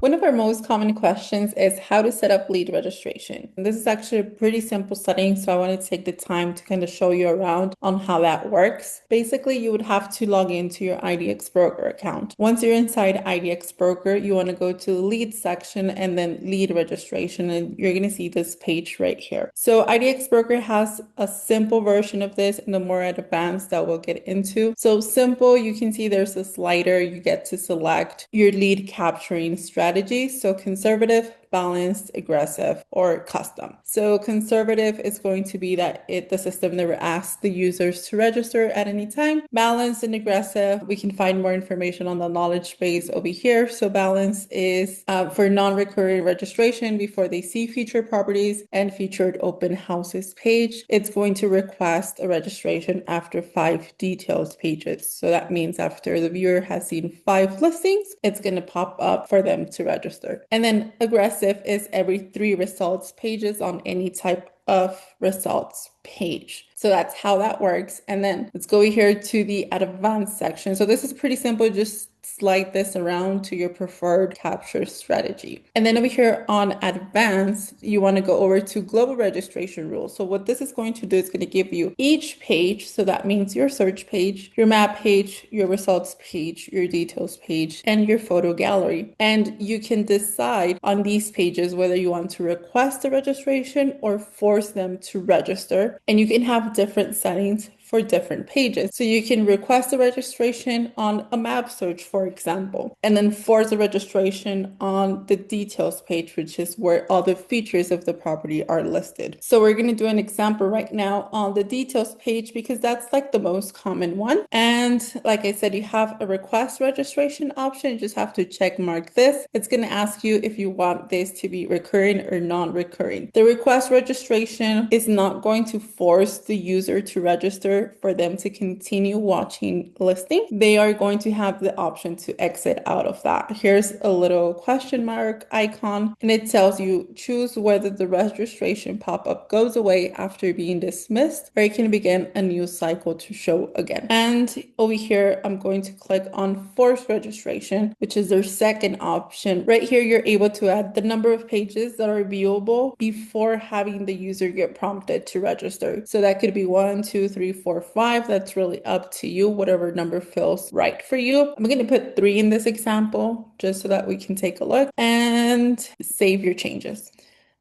One of our most common questions is how to set up lead registration. And this is actually a pretty simple setting, so I want to take the time to kind of show you around on how that works. Basically, you would have to log into your IDX Broker account. Once you're inside IDX Broker, you want to go to the lead section and then lead registration, and you're going to see this page right here. So IDX Broker has a simple version of this and the more advanced that we'll get into. So simple, you can see there's a slider. You get to select your lead capturing strategy. So conservative, balanced, aggressive, or custom. So conservative is going to be that the system never asks the users to register at any time. Balanced and aggressive, we can find more information on the knowledge base over here. So balance is for non-recurring registration before they see featured properties and featured open houses page. It's going to request a registration after 5 details pages. So that means after the viewer has seen 5 listings, it's going to pop up for them to register. And then aggressive is every 3 results pages on any type of results page. So that's how that works. And then let's go here to the advanced section. So this is pretty simple. Just slide this around to your preferred capture strategy. And then over here on advanced, you want to go over to global registration rules. So what this is going to do is going to give you each page. So that means your search page, your map page, your results page, your details page, and your photo gallery. And you can decide on these pages whether you want to request a registration or force them to register. And you can have different settings for different pages. So you can request a registration on a map search, for example, and then force a registration on the details page, which is where all the features of the property are listed. So we're going to do an example right now on the details page because that's like the most common one. And like I said, you have a request registration option. You just have to check mark this. It's going to ask you if you want this to be recurring or non-recurring. The request registration is not going to force the user to register for them to continue watching listing. They are going to have the option to exit out of that. Here's a little question mark icon, and it tells you choose whether the registration pop-up goes away after being dismissed, or it can begin a new cycle to show again. And over here, I'm going to click on force registration, which is their second option. Right here, you're able to add the number of pages that are viewable before having the user get prompted to register. So that could be 1, 2, 3, 4, 5. That's really up to you, whatever number feels right for you. I'm going to put 3 in this example just so that we can take a look and save your changes.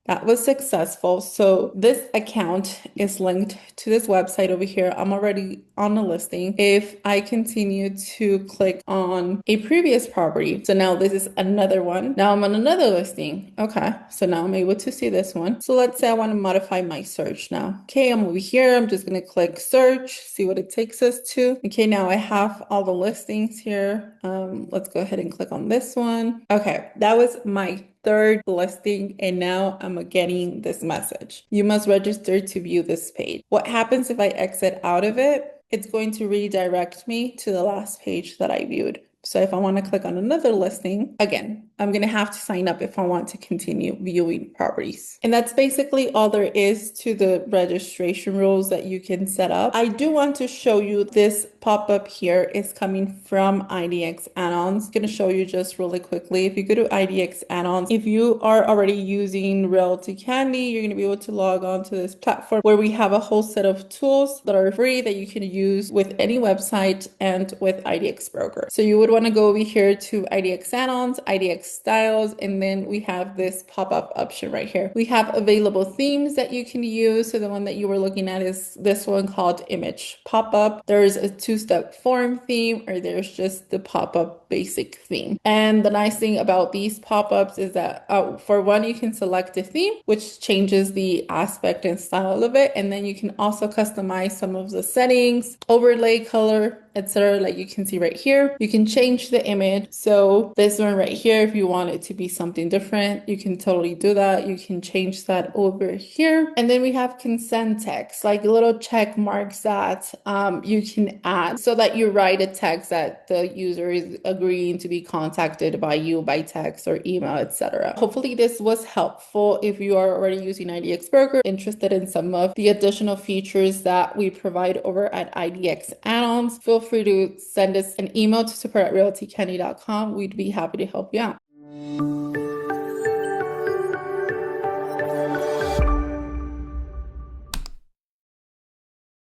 That was successful. So this account is linked to this website over here. I'm already on the listing. If I continue to click on a previous property, so now this is another one. Now I'm on another listing. Okay, so now I'm able to see this one. So let's say I want to modify my search now. Okay, I'm over here. I'm just going to click search, see what it takes us to. Okay, now I have all the listings here. Let's go ahead and click on this one. Okay, that was my 3rd listing, and now I'm getting this message. You must register to view this page. What happens if I exit out of it? It's going to redirect me to the last page that I viewed. So if I want to click on another listing, again, I'm going to have to sign up if I want to continue viewing properties. And that's basically all there is to the registration rules that you can set up. I do want to show you this pop-up here is coming from IDX add-ons. I'm going to show you just really quickly. If you go to IDX add-ons, if you are already using Realty Candy, you're going to be able to log on to this platform where we have a whole set of tools that are free that you can use with any website and with IDX Broker. So you would want to go over here to IDX add-ons, IDX styles, and then we have this pop-up option right here. We have available themes that you can use. So the one that you were looking at is this one called image pop-up. There's a 2-step form theme, or there's just the pop-up basic theme. And the nice thing about these pop-ups is that for one, you can select a theme, which changes the aspect and style of it. And then you can also customize some of the settings, overlay color, etc. Like you can see right here, you can change the image. So this one right here, if you want it to be something different, you can totally do that. You can change that over here. And then we have consent text, like little check marks that you can add so that you write a text that the user is agreeing to be contacted by you by text or email, etc. Hopefully this was helpful. If you are already using IDX Broker, interested in some of the additional features that we provide over at IDX add-ons, feel free to send us an email to support@realtycandy.com. We'd be happy to help you out.